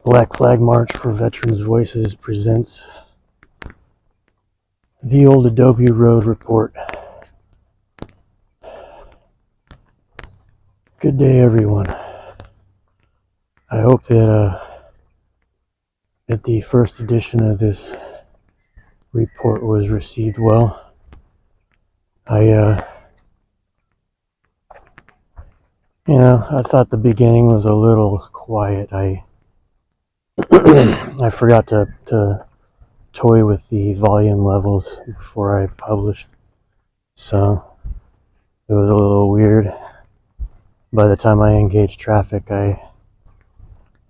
Black Flag March for Veterans Voices presents the Old Adobe Road Report. Good day, everyone. I hope that the first edition of this report was received well. I thought the beginning was a little quiet. I forgot to toy with the volume levels before I published, so it was a little weird. By the time I engaged traffic, I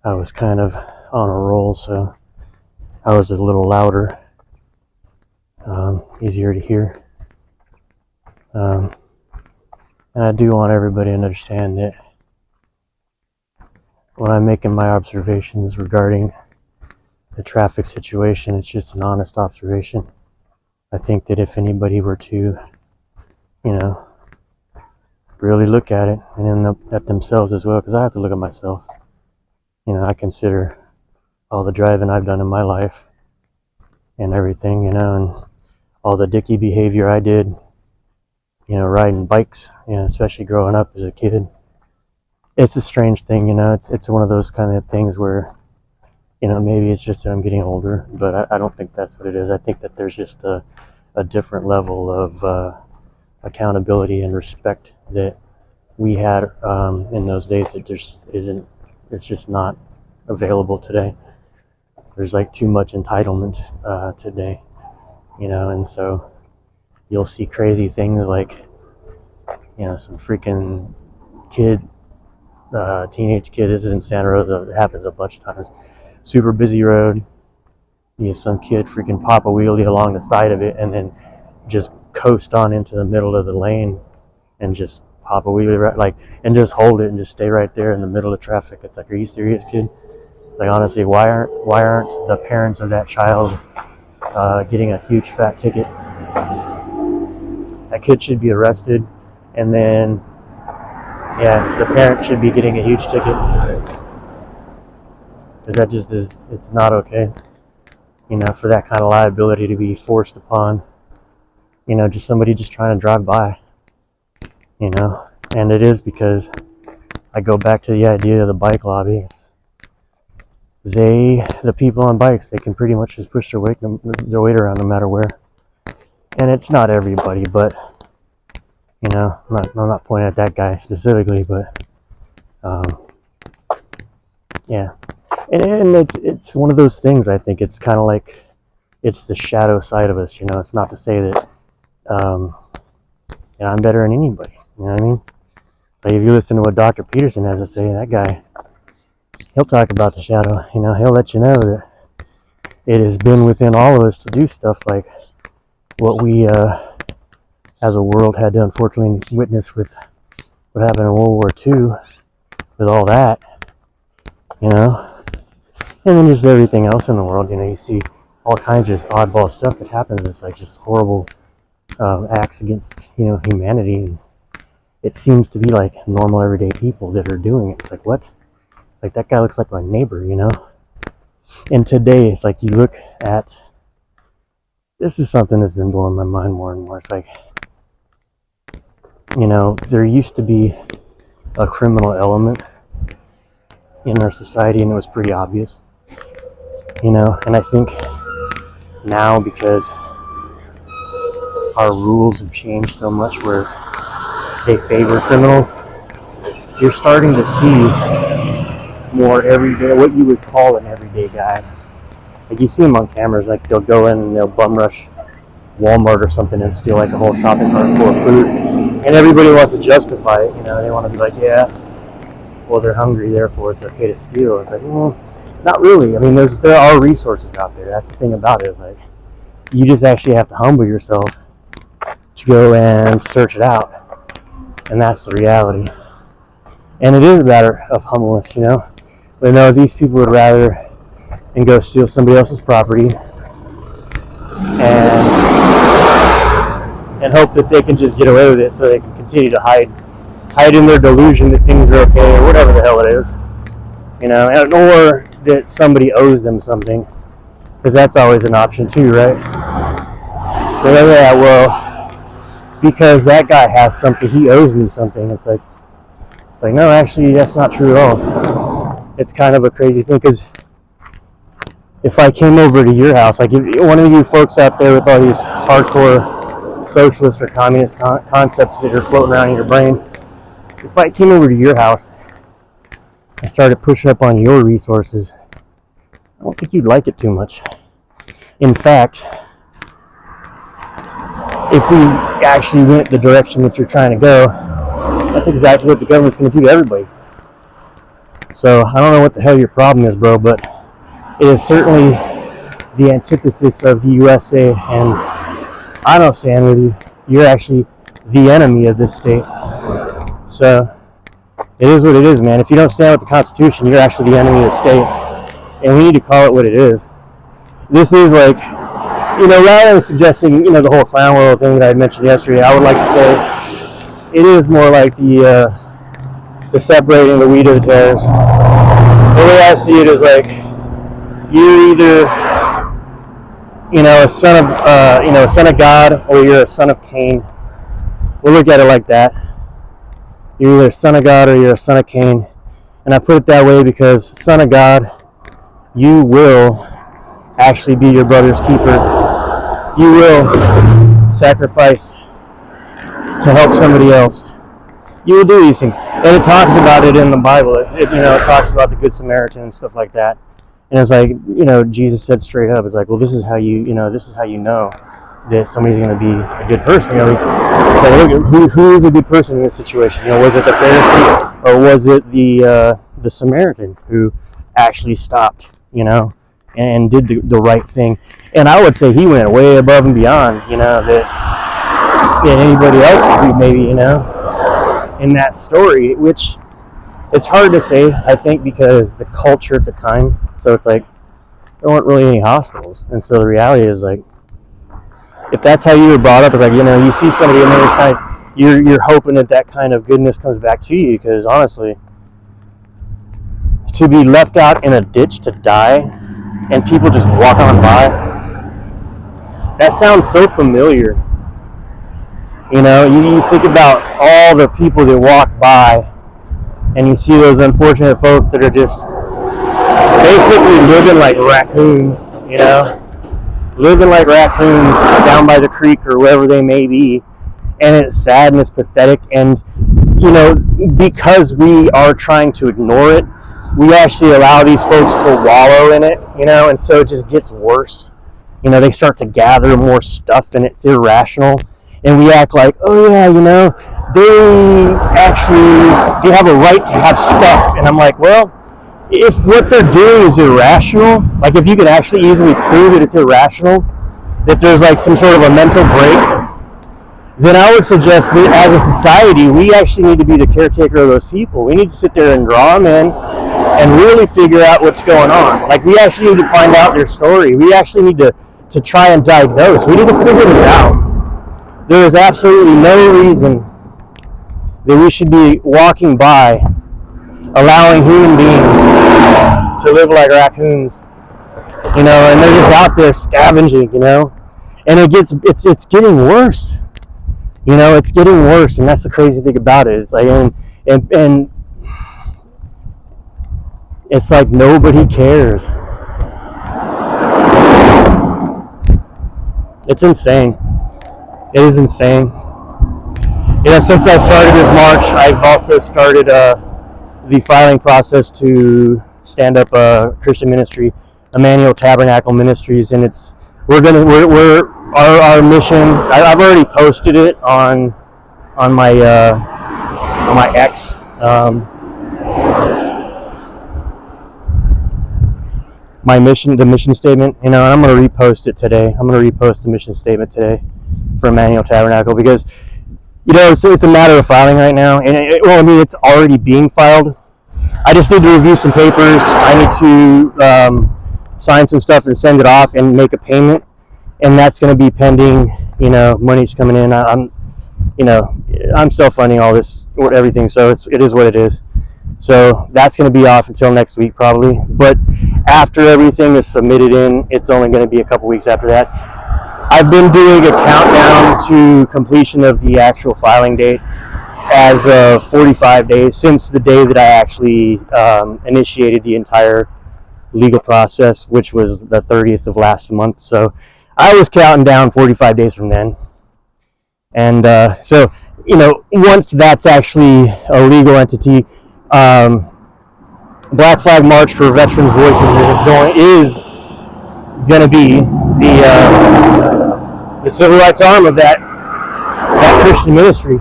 was kind of on a roll, so I was a little louder, easier to hear. And I do want everybody to understand that when I'm making my observations regarding the traffic situation, it's just an honest observation. I think that if anybody were to, really look at it and then at themselves as well, because I have to look at myself. I consider all the driving I've done in my life and everything, and all the dicky behavior I did, riding bikes, especially growing up as a kid. It's a strange thing, it's one of those kind of things where, maybe it's just that I'm getting older, but I don't think that's what it is. I think that there's just a different level of accountability and respect that we had in those days that it's just not available today. There's like too much entitlement today, and so you'll see crazy things like, some freaking teenage kid, this is in Santa Rosa, it happens a bunch of times, super busy road, some kid freaking pop a wheelie along the side of it and then just coast on into the middle of the lane and just pop a wheelie right, and just hold it and just stay right there in the middle of traffic. It's like, are you serious, kid? Like, honestly, why aren't the parents of that child getting a huge fat ticket? That kid should be arrested, and then the parent should be getting a huge ticket, because that just it's not okay, for that kind of liability to be forced upon, just somebody just trying to drive by, and it is, because I go back to the idea of the bike lobby. The people on bikes, they can pretty much just push their weight around no matter where, and it's not everybody, but I'm not pointing at that guy specifically, but and it's one of those things. I think it's kind of like it's the shadow side of us. It's not to say that I'm better than anybody. You know what I mean? Like, if you listen to what Dr. Peterson has to say, that guy, he'll talk about the shadow. He'll let you know that it has been within all of us to do stuff like what we as a world had to unfortunately witness with what happened in World War II, with all that, and then just everything else in the world. You see all kinds of just oddball stuff that happens. It's like just horrible acts against humanity, and it seems to be like normal everyday people that are doing it. It's like, what? It's like, that guy looks like my neighbor, And today, it's like, you look at, this is something that's been blowing my mind more and more. It's like, there used to be a criminal element in our society, and it was pretty obvious, and I think now, because our rules have changed so much where they favor criminals, you're starting to see more everyday, what you would call an everyday guy. Like, you see them on cameras, like they'll go in and they'll bum rush Walmart or something and steal like a whole shopping cart full of food, and everybody wants to justify it. They want to be like, yeah, well, they're hungry, therefore it's okay to steal. It's like, well, not really. I mean, there are resources out there. That's the thing about it, is like, you just actually have to humble yourself to go and search it out, and that's the reality. And it is a matter of humbleness, But no, these people would rather and go steal somebody else's property and hope that they can just get away with it, so they can continue to hide in their delusion that things are okay, or whatever the hell it is, or that somebody owes them something, because that's always an option too, right? So yeah, well, because that guy has something, he owes me something. It's like no, actually, that's not true at all. It's kind of a crazy thing, because if I came over to your house, like if one of you folks out there with all these hardcore socialist or communist concepts that are floating around in your brain, if I came over to your house and started pushing up on your resources, I don't think you'd like it too much. In fact, if we actually went the direction that you're trying to go, that's exactly what the government's going to do to everybody. So I don't know what the hell your problem is, bro, but it is certainly the antithesis of the USA, and I don't stand with you. You're actually the enemy of this state. So it is what it is, man. If you don't stand with the Constitution, you're actually the enemy of the state, and we need to call it what it is. This is like, rather than suggesting, the whole clown world thing that I mentioned yesterday, I would like to say it is more like the separating the wheat of the tares. The way I see it is like, you're either, a son of God, or you're a son of Cain. We'll look at it like that. You're either a son of God or you're a son of Cain. And I put it that way because, son of God, you will actually be your brother's keeper. You will sacrifice to help somebody else. You will do these things. And it talks about it in the Bible. It talks about the Good Samaritan and stuff like that. And it's like, Jesus said straight up, it's like, well, this is how you know that somebody's going to be a good person. It's like, who is a good person in this situation? Was it the Pharisee, or was it the Samaritan who actually stopped, and did the right thing? And I would say he went way above and beyond, that anybody else would be, maybe, in that story, which it's hard to say, I think, because the culture at the time. So it's like, there weren't really any hospitals. And so the reality is, like, if that's how you were brought up, it's like, you see somebody in those kinds, you're hoping that kind of goodness comes back to you, because honestly, to be left out in a ditch to die and people just walk on by, that sounds so familiar. You think about all the people that walk by, and you see those unfortunate folks that are just basically living like raccoons, living like raccoons down by the creek or wherever they may be. And it's sad and it's pathetic. And, because we are trying to ignore it, we actually allow these folks to wallow in it, and so it just gets worse. They start to gather more stuff, and it's irrational. And we act like, oh yeah, they have a right to have stuff. And I'm like, well, if what they're doing is irrational, like if you could actually easily prove that it's irrational, that there's like some sort of a mental break, then I would suggest that as a society, we actually need to be the caretaker of those people. We need to sit there and draw them in and really figure out what's going on. Like, we actually need to find out their story. We actually need to try and diagnose. We need to figure this out. There is absolutely no reason that we should be walking by allowing human beings to live like raccoons, and they're just out there scavenging, and it's getting worse. It's getting worse, and that's the crazy thing about it. It's like, and it's like nobody cares. It's insane. It is insane. Since I started this march, I've also started the filing process to stand up a Christian ministry, Emmanuel Tabernacle Ministries, and our mission. I've already posted it on my X. The mission statement, and I'm going to repost it today. I'm going to repost the mission statement today for Emmanuel Tabernacle, because so it's a matter of filing right now, and it's already being filed. I just need to review some papers. I need to sign some stuff and send it off and make a payment, and that's going to be pending. Money's coming in. I'm self-funding all this, everything, so it is what it is. So that's going to be off until next week probably. But after everything is submitted in, it's only going to be a couple weeks after that. I've been doing a countdown to completion of the actual filing date as of 45 days since the day that I actually initiated the entire legal process, which was the 30th of last month. So I was counting down 45 days from then. And so, you know, once that's actually a legal entity, Black Flag March for Veterans Voices is going to be the civil rights arm of that Christian ministry.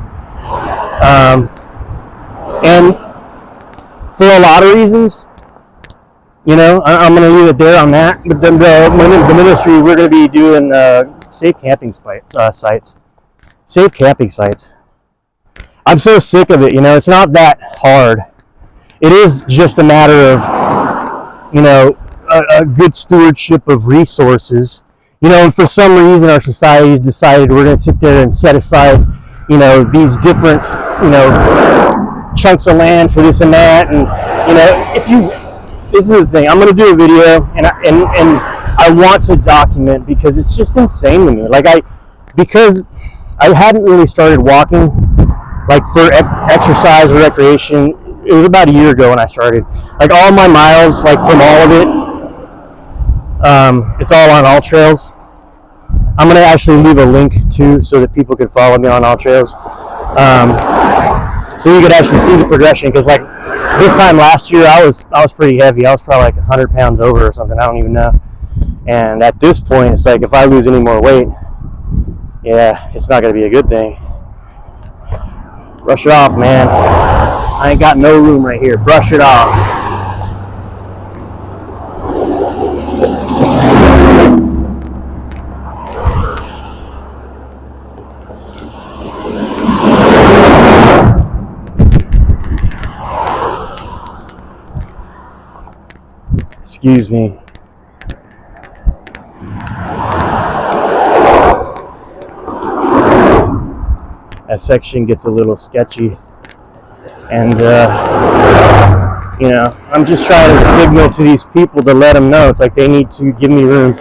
And for a lot of reasons, you know, I'm going to leave it there on that. But then the ministry, we're going to be doing safe camping sites. Safe camping sites. I'm so sick of it, you know, it's not that hard. It is just a matter of, you know, a good stewardship of resources. You know, and for some reason our society has decided we're going to sit there and set aside, you know, these different, you know, chunks of land for this and that. And, you know, this is the thing, I'm going to do a video and I want to document because it's just insane to me. Like because I hadn't really started walking like for exercise or recreation. It was about a year ago when I started. Like all my miles, like from all of it, it's all on All Trails. I'm gonna actually leave a link too, so that people can follow me on All Trails, so you could actually see the progression. Because like this time last year, I was pretty heavy. I was probably like 100 pounds over or something. I don't even know. And at this point, it's like if I lose any more weight, yeah, it's not gonna be a good thing. Brush it off, man. I ain't got no room right here. Brush it off. Excuse me. That section gets a little sketchy. And, you know, I'm just trying to signal to these people to let them know. It's like they need to give me room.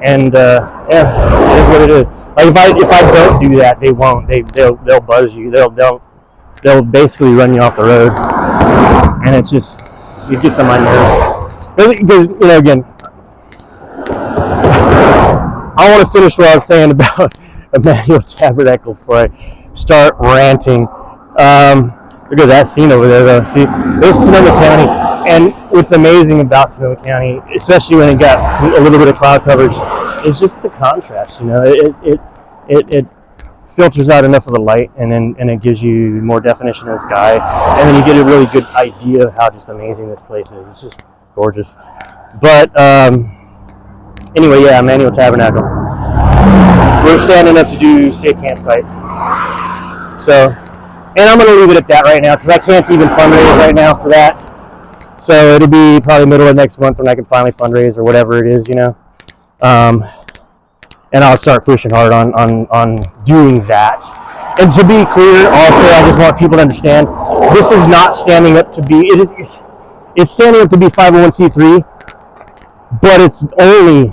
And, yeah, it is what it is. Like if I don't do that, they won't. They'll buzz you. They'll basically run you off the road. And it's just, it gets on my nerves. Because, you know, again, I want to finish what I was saying about Emmanuel Tabernacle before I start ranting. Look at that scene over there, though. See, this is Sonoma County, and what's amazing about Sonoma County, especially when it got a little bit of cloud coverage, is just the contrast. You know, it filters out enough of the light, and it gives you more definition of the sky, and then you get a really good idea of how just amazing this place is. It's just gorgeous. But anyway, yeah, Emmanuel Tabernacle. We're standing up to do safe campsites. So, and I'm going to leave it at that right now because I can't even fundraise right now for that. So it'll be probably middle of next month when I can finally fundraise or whatever it is, you know. And I'll start pushing hard on doing that. And to be clear, also, I just want people to understand, this is not standing up to be, it's standing up to be 501c3, but it's only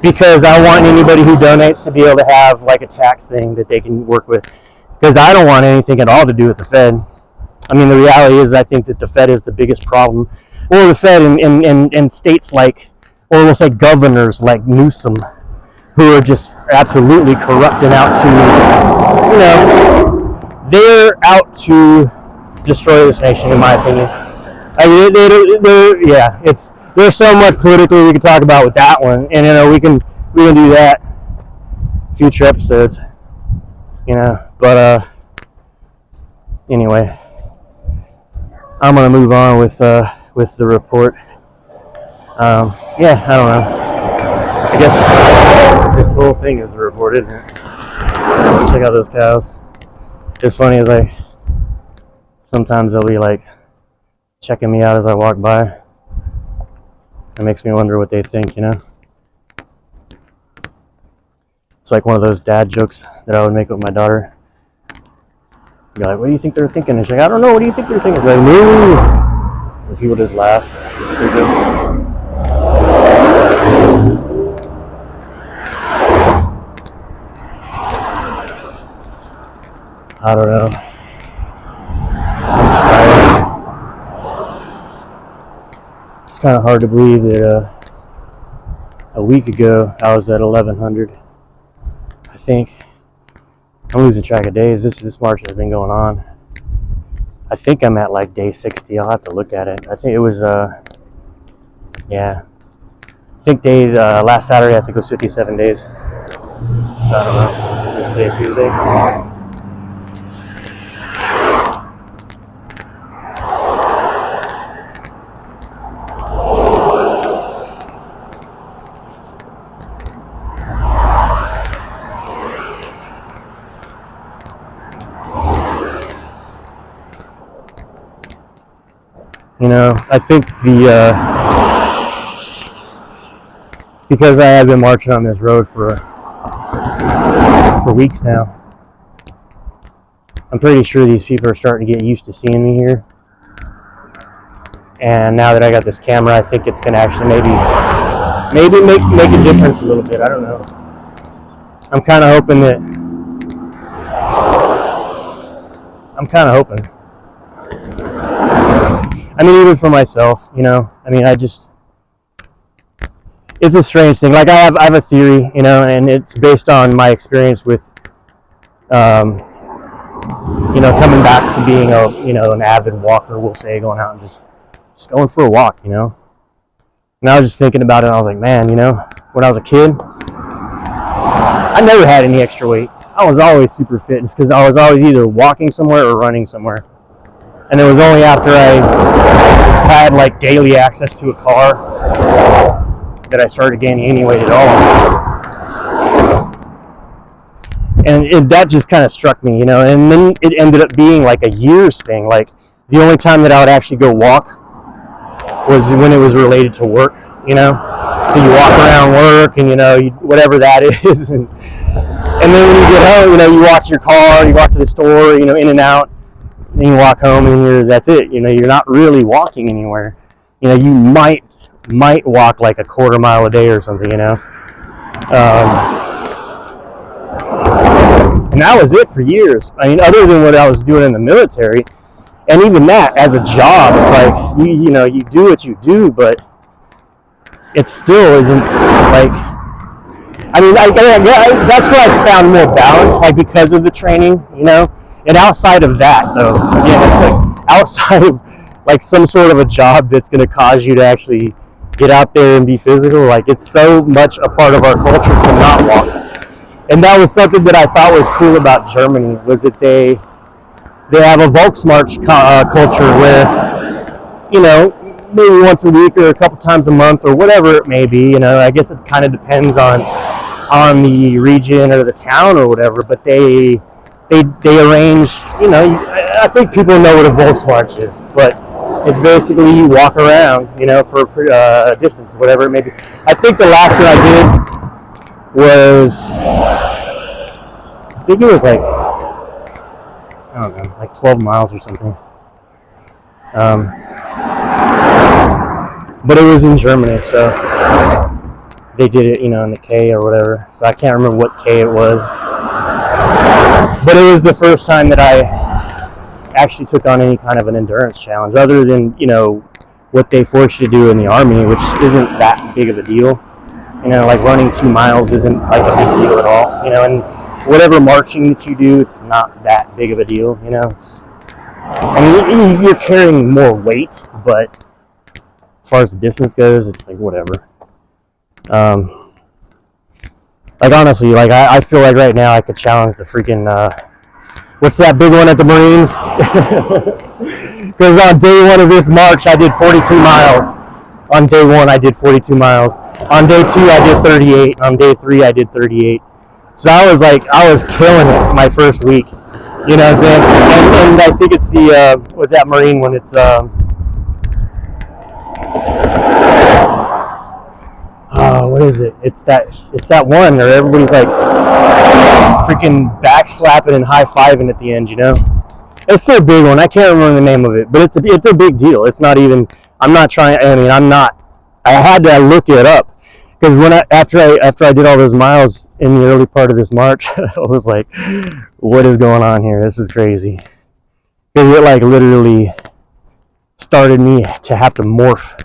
because I want anybody who donates to be able to have like a tax thing that they can work with. Because I don't want anything at all to do with the Fed. I mean, the reality is I think that the Fed is the biggest problem. Or the Fed in states like, or we'll say governors like Newsom, who are just absolutely corrupt and out to, you know, they're out to destroy this nation, in my opinion. I mean, yeah, there's so much politically we can talk about with that one, and you know we can do that future episodes, you know. But anyway, I'm gonna move on with the report. Yeah, I don't know. I guess this whole thing is a report, isn't it? Check out those cows. It's funny as sometimes they'll be like checking me out as I walk by. It makes me wonder what they think, you know? It's like one of those dad jokes that I would make with my daughter. You're like, what do you think they're thinking? And she's like, I don't know, what do you think they're thinking? It's like, no. And people just laugh. It's just stupid. I don't know. I'm just tired. It's kind of hard to believe that a week ago I was at 1100. I think. I'm losing track of days. This march has been going on. I think I'm at like day 60. I'll have to look at it. I think it was yeah. I think last Saturday I think it was 57 days. So I don't know. It's today Tuesday. You know, I think because I have been marching on this road for weeks now, I'm pretty sure these people are starting to get used to seeing me here. And now that I got this camera, I think it's going to actually maybe make a difference a little bit. I don't know. I'm kind of hoping. I mean, even for myself, you know. I mean, it's a strange thing. Like I have a theory, you know, and it's based on my experience with, you know, coming back to being an avid walker. We'll say, going out and just going for a walk, you know. And I was just thinking about it. And I was like, man, you know, when I was a kid, I never had any extra weight. I was always super fit. It's because I was always either walking somewhere or running somewhere. And it was only after I had like daily access to a car that I started gaining any weight at all. And that just kind of struck me, you know. And then it ended up being like a years thing. Like the only time that I would actually go walk was when it was related to work, you know. So you walk around work and, you know, whatever that is. And then when you get home, you know, you walk to your car, you walk to the store, you know, in and out. Then you walk home and that's it. You know, you're not really walking anywhere. You know, you might walk like a quarter mile a day or something, you know. And that was it for years. I mean, other than what I was doing in the military, and even that as a job, it's like, you know, you do what you do, but it still isn't like, I mean, that's where I found more balance, like because of the training, you know. And outside of that, though, again, it's like outside of like some sort of a job that's going to cause you to actually get out there and be physical, like it's so much a part of our culture to not walk. And that was something that I thought was cool about Germany, was that they have a Volksmarch culture where, you know, maybe once a week or a couple times a month or whatever it may be, you know, I guess it kind of depends on the region or the town or whatever, but they arrange, you know, I think people know what a Volksmarch is, but it's basically you walk around, you know, for a distance, whatever it may be. I think the last one I did was, I think it was like, I don't know, like 12 miles or something. But it was in Germany, so they did it, you know, in the K or whatever. So I can't remember what K it was. But it was the first time that I actually took on any kind of an endurance challenge, other than, you know, what they force you to do in the Army, which isn't that big of a deal. You know, like running 2 miles isn't like a big deal at all. You know, and whatever marching that you do, it's not that big of a deal. You know, I mean, you're carrying more weight, but as far as the distance goes, it's like whatever. Like honestly, like I feel like right now I could challenge the freaking what's that big one at the Marines? Because on day one of this march, I did 42 miles. On day one, I did 42 miles. On day two, I did 38. On day three, I did 38. So I was killing it my first week. You know what I'm saying? And I think it's the with that Marine one, it's what is it? It's that one where everybody's like freaking backslapping and high-fiving at the end, you know? It's still a big one. I can't remember the name of it, but it's a big deal. It's not even. I'm not trying. I mean, I'm not. I had to look it up because after I did all those miles in the early part of this March, I was like, what is going on here? This is crazy. Because it like literally started me to have to morph.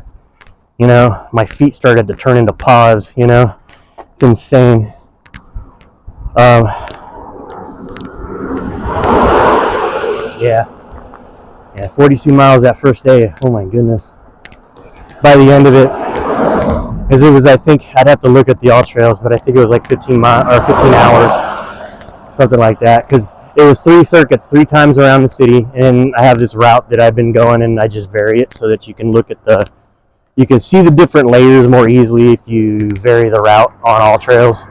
You know, my feet started to turn into paws. You know, it's insane. Yeah, 42 miles that first day. Oh my goodness. By the end of it, because it was, I think, I'd have to look at the all trails, but I think it was like 15 hours, something like that. Because it was 3 circuits, 3 times around the city, and I have this route that I've been going, and I just vary it so that you can look at you can see the different layers more easily if you vary the route on all trails.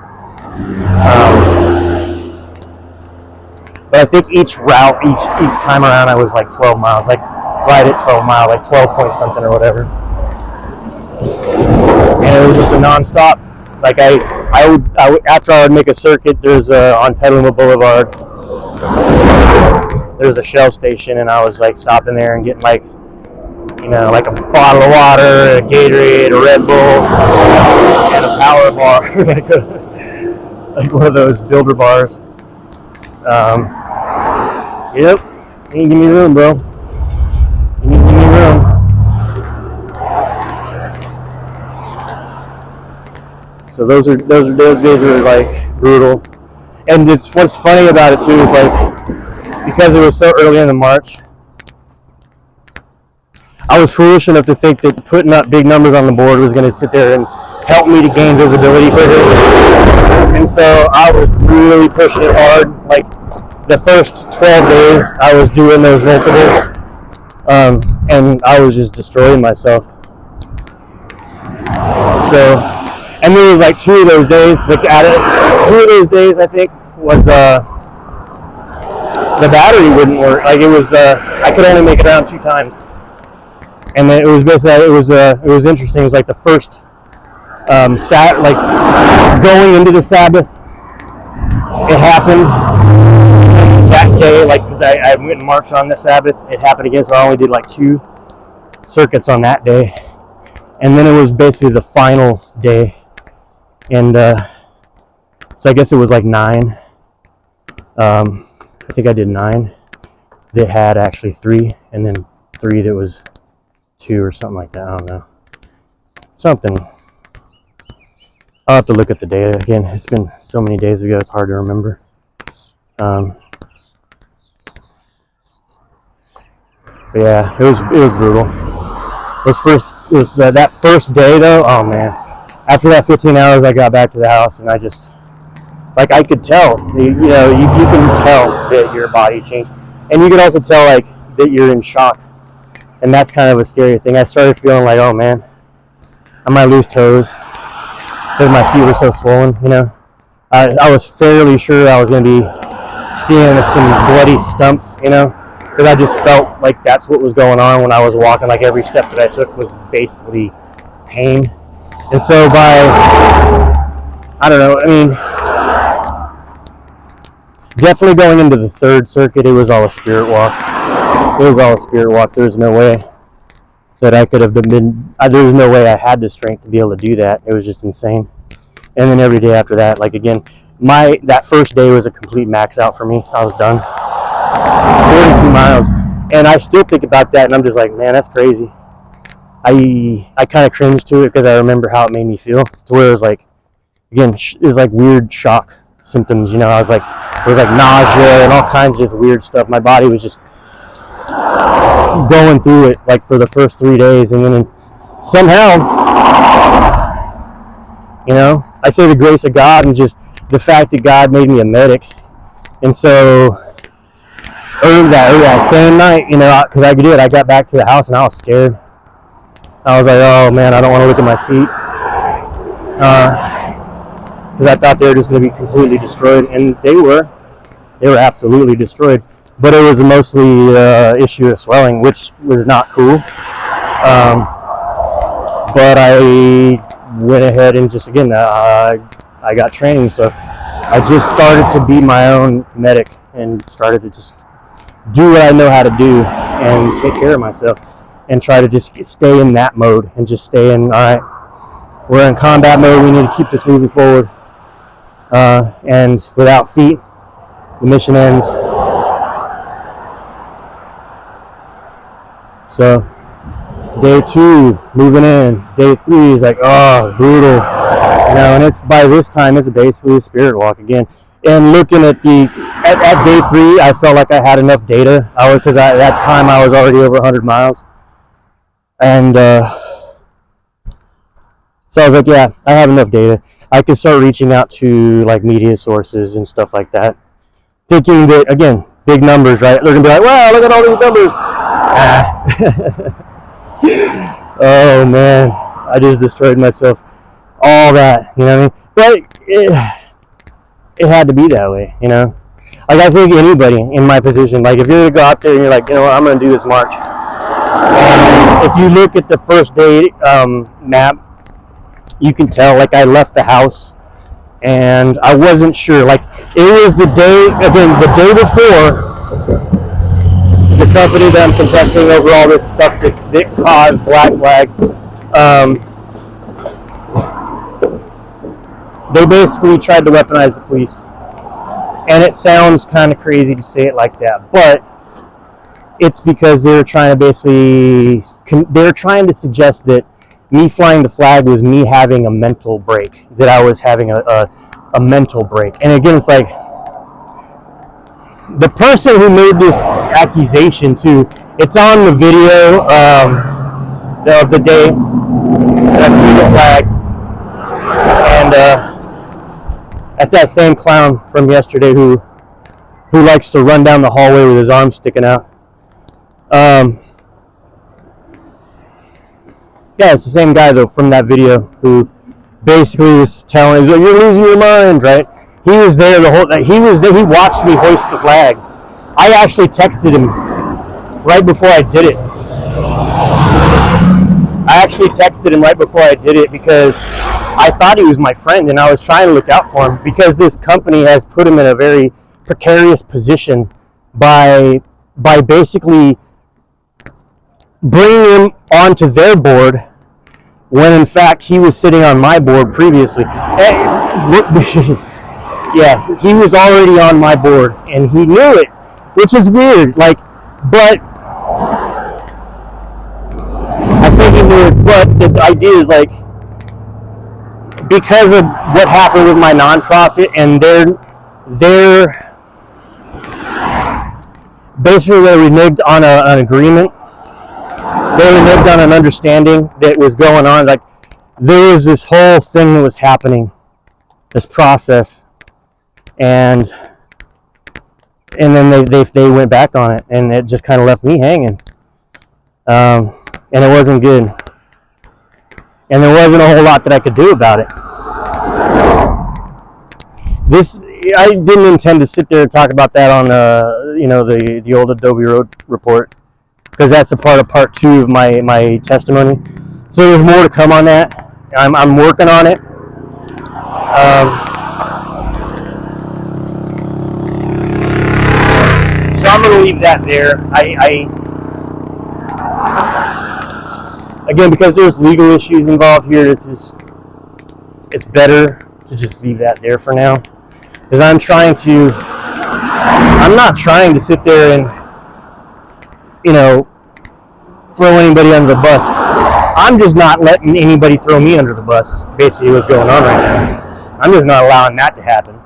But I think each route, each time around, I was like 12 miles, like right at 12 miles, like 12 point something or whatever. And it was just a nonstop. Like I would after I would make a circuit, there's on Petaluma Boulevard, there's a Shell station, and I was like stopping there and getting like, you know, like a bottle of water, a Gatorade, a Red Bull, and a power bar, like one of those builder bars. Yep. You need to give me room, bro. You need to give me room. So those days were like brutal. And what's funny about it too is like, because it was so early in the March, I was foolish enough to think that putting up big numbers on the board was going to sit there and help me to gain visibility quicker. And so I was really pushing it hard. Like the first 12 days, I was doing those multiples, and I was just destroying myself. So, and there was like 2 of those days. Like 2 of those days, I think, was the battery wouldn't work. Like it was, I could only make it around 2 times. And then it was basically, it was interesting. It was like the first like going into the Sabbath, it happened that day, like, because I went and marched on the Sabbath. It happened again, so I only did like 2 circuits on that day, and then it was basically the final day, and so I guess it was like 9. I think I did 9 that had actually 3, and then 3 that was 2 or something like that. I don't know, something. I'll have to look at the data again. It's been so many days ago, it's hard to remember. But yeah, it was brutal. That first day though. Oh man! After that 15 hours, I got back to the house, and I just, like, I could tell. You know, you can tell that your body changed, and you can also tell like that you're in shock, and that's kind of a scary thing. I started feeling like, oh man, I might lose toes because my feet were so swollen. You know, I was fairly sure I was going to be seeing some bloody stumps. You know. Because I just felt like that's what was going on when I was walking. Like every step that I took was basically pain. And so I don't know, I mean, definitely going into the 3rd circuit, it was all a spirit walk. It was all a spirit walk. There's no way that I could have been, there's no way I had the strength to be able to do that. It was just insane. And then every day after that, like again, that first day was a complete max out for me. I was done. 42 miles, and I still think about that, and I'm just like, man, that's crazy. I kind of cringe to it because I remember how it made me feel, to where it was like, again, it was like weird shock symptoms, you know. I was like, it was like nausea and all kinds of weird stuff. My body was just going through it like for the first 3 days, and then somehow, you know, I say the grace of God and just the fact that God made me a medic. And so early that same night, you know, because I got back to the house and I was scared. I was like, oh man, I don't want to look at my feet, because I thought they were just going to be completely destroyed, and they were absolutely destroyed. But it was mostly issue of swelling, which was not cool. But I went ahead and just, again, I got training, so I just started to be my own medic and started to just do what I know how to do and take care of myself, and try to just stay in that mode and just stay in, all right, we're in combat mode, we need to keep this moving forward. And without feet, the mission ends. So day 2, moving in. Day 3 is like, oh, brutal. You know, and it's, by this time, it's basically a spirit walk again. And looking at at day 3, I felt like I had enough data. Because at that time I was already over 100 miles. And so I was like, yeah, I have enough data. I can start reaching out to like media sources and stuff like that. Thinking that, again, big numbers, right? They're going to be like, wow, look at all these numbers. Oh man, I just destroyed myself. All that, you know what I mean? But it had to be that way, you know? Like, I think anybody in my position, like, if you're going to go out there and you're like, you know what, I'm going to do this march. And if you look at the first day map, you can tell, like, I left the house and I wasn't sure. Like, it was the day, again, the day before the company that I'm contesting over all this stuff that caused Black Flag, they basically tried to weaponize the police. And it sounds kind of crazy to say it like that, but it's because they're trying to basically, they're trying to suggest that me flying the flag was me having a mental break, that I was having a mental break. And again, it's like, the person who made this accusation too, it's on the video of the day that I flew the flag, and that's that same clown from yesterday who likes to run down the hallway with his arms sticking out. Yeah, it's the same guy though from that video who basically was telling, he's like, you're losing your mind, right? He was there the whole night. He was there. He watched me hoist the flag. I actually texted him right before I did it. Because I thought he was my friend and I was trying to look out for him, because this company has put him in a very precarious position by basically bringing him onto their board when in fact he was sitting on my board previously. Yeah, he was already on my board and he knew it, which is weird. Like, but I say he knew it, but the idea is like, because of what happened with my nonprofit and they're basically they reneged on an agreement. They reneged on an understanding that was going on. Like, there was this whole thing that was happening, this process, and then they went back on it, and it just kind of left me hanging, and it wasn't good, and there wasn't a whole lot that I could do about it. I didn't intend to sit there and talk about that on the Old Adobe Report, because that's a part of part 2 of my testimony. So there's more to come on that. I'm working on it. So I'm going to leave that there. Again, because there's legal issues involved here, it's better to just leave that there for now. Because I'm not trying to sit there and, throw anybody under the bus. I'm just not letting anybody throw me under the bus, basically what's going on right now. I'm just not allowing that to happen.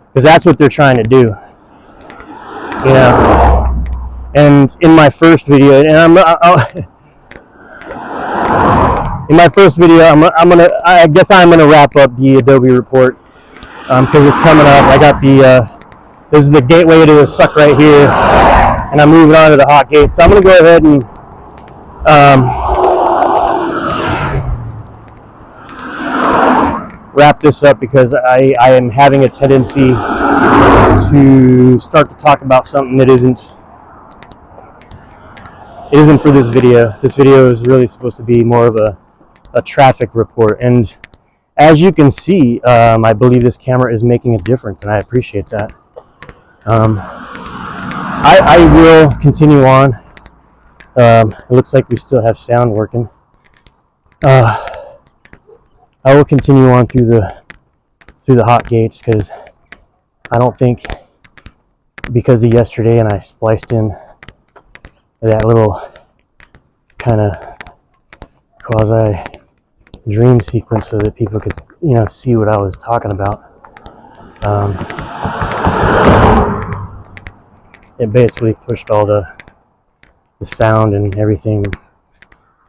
Because that's what they're trying to do. And in my first video, I guess I'm gonna wrap up the Adobe report, because it's coming up. I got this is the gateway to the suck right here, and I'm moving on to the hot gate. So I'm gonna go ahead and wrap this up, because I am having a tendency to start to talk about something that isn't for this video. This video is really supposed to be more of a traffic report, and as you can see, I believe this camera is making a difference, and I appreciate that. I will continue on. It looks like we still have sound working. I will continue on through the hot gates, because I don't think, because of yesterday and I spliced in that little kind of quasi dream sequence so that people could, see what I was talking about. It basically pushed all the sound and everything,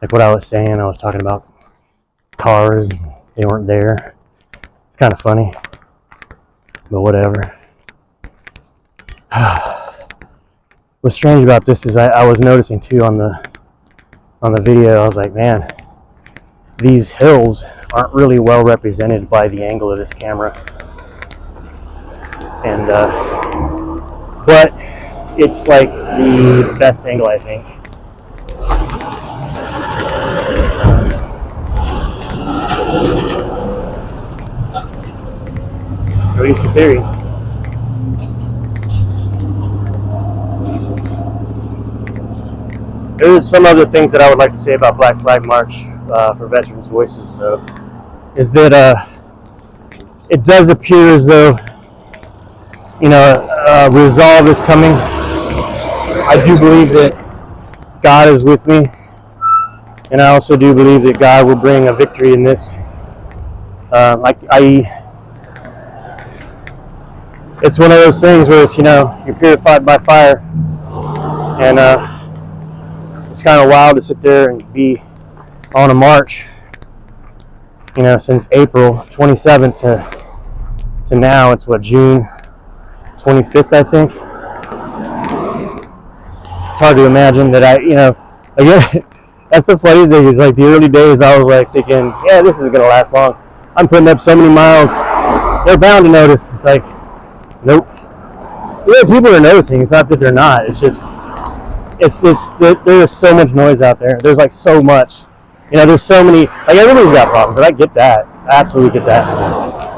like what I was saying. I was talking about cars, they weren't there. It's kind of funny, but whatever. What's strange about this is I was noticing too on the video, I was like, man, these hills aren't really well represented by the angle of this camera. And but it's like the best angle, I think. At least in theory. There's some other things that I would like to say about Black Flag March for Veterans Voices, though, is that it does appear as though, resolve is coming. I do believe that God is with me, and I also do believe that God will bring a victory in this. It's one of those things where it's, you're purified by fire, and it's kind of wild to sit there and be on a march, since April 27th to now. It's what, June 25th, I think. It's hard to imagine that again, that's the funny thing, is like the early days I was like thinking, yeah, this isn't going to last long. I'm putting up so many miles, they're bound to notice. It's like, nope. People are noticing. It's not that they're not. It's just there is so much noise out there. There's like so much. There's so many, like everybody's got problems, and I get that. I absolutely get that.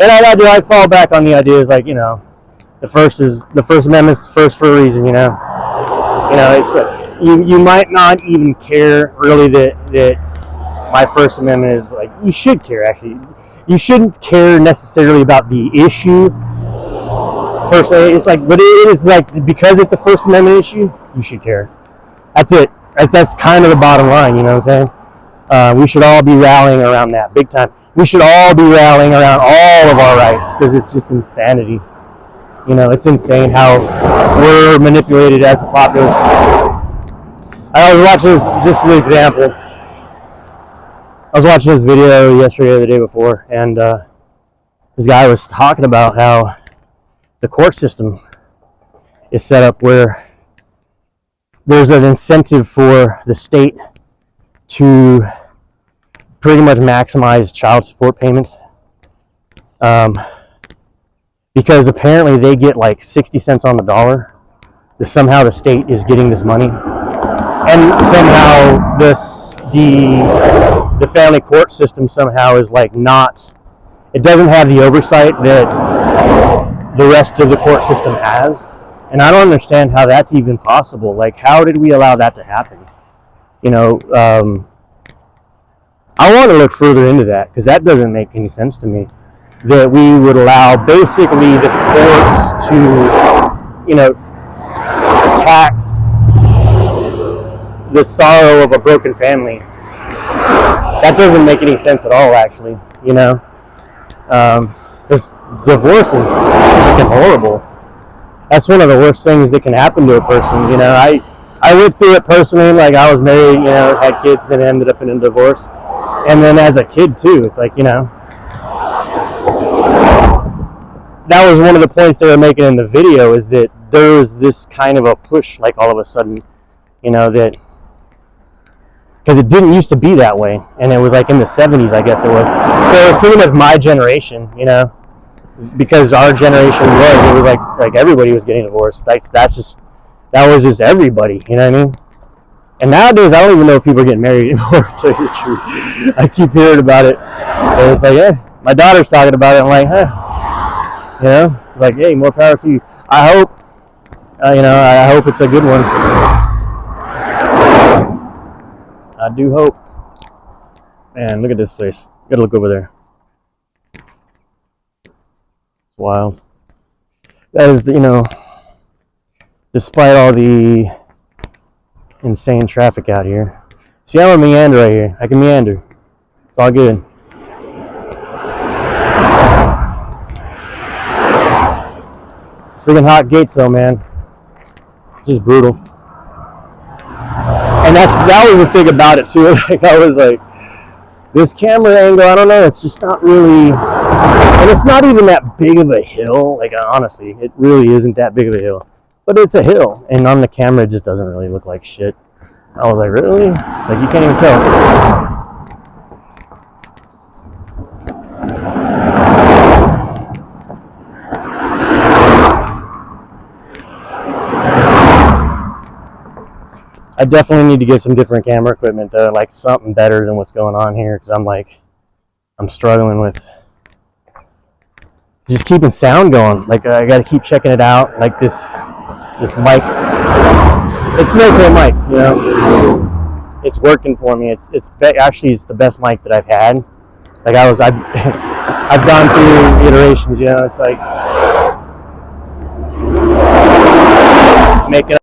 And I fall back on the ideas like, the First Amendment's first for a reason, It's you might not even care really that my First Amendment is like, you should care actually. You shouldn't care necessarily about the issue per se. It's like, but it is like, because it's a First Amendment issue, you should care. That's it. That's kind of the bottom line, you know what I'm saying? We should all be rallying around that big time. We should all be rallying around all of our rights, because it's just insanity. It's insane how we're manipulated as a populace. I was watching just an example. I was watching this video yesterday or the day before, and this guy was talking about how the court system is set up where there's an incentive for the state to pretty much maximize child support payments, because apparently they get like 60 cents on the dollar. Somehow the state is getting this money, and somehow the family court system somehow is like not, it doesn't have the oversight that the rest of the court system has. And I don't understand how that's even possible. Like, how did we allow that to happen? I want to look further into that, because that doesn't make any sense to me. That we would allow basically the courts to, tax the sorrow of a broken family. That doesn't make any sense at all, actually. This divorce is freaking horrible. That's one of the worst things that can happen to a person. I went through it personally. Like, I was married, had kids, then ended up in a divorce. And then as a kid too, it's like, that was one of the points they were making in the video, is that there was this kind of a push, like all of a sudden, that, because it didn't used to be that way, and it was like in the 70s, I guess it was. So it was pretty much my generation, because our generation was like everybody was getting divorced. That was just everybody, you know what I mean? And nowadays, I don't even know if people are getting married anymore, to tell you the truth. I keep hearing about it. And it's like, yeah, my daughter's talking about it. I'm like, it's like, hey, more power to you. I hope You know, I hope it's a good one. I do hope. Man, look at this place. Gotta look over there. Wow. That is, you know, despite all the insane traffic out here. See, I'm a meander right here. I can meander. It's all good. Freaking hot gates though, man. Just brutal. And that was the thing about it too. Like I was like, this camera angle, I don't know, it's just not really, and it's not even that big of a hill. Like honestly, it really isn't that big of a hill. But it's a hill, and on the camera it just doesn't really look like shit. I was like, really? It's like you can't even tell. I definitely need to get some different camera equipment though, like something better than what's going on here, because I'm struggling with just keeping sound going. Like I got to keep checking it out. Like this mic, it's an okay mic, you know. It's working for me. Actually it's the best mic that I've had. Like I've gone through iterations, you know. It's like making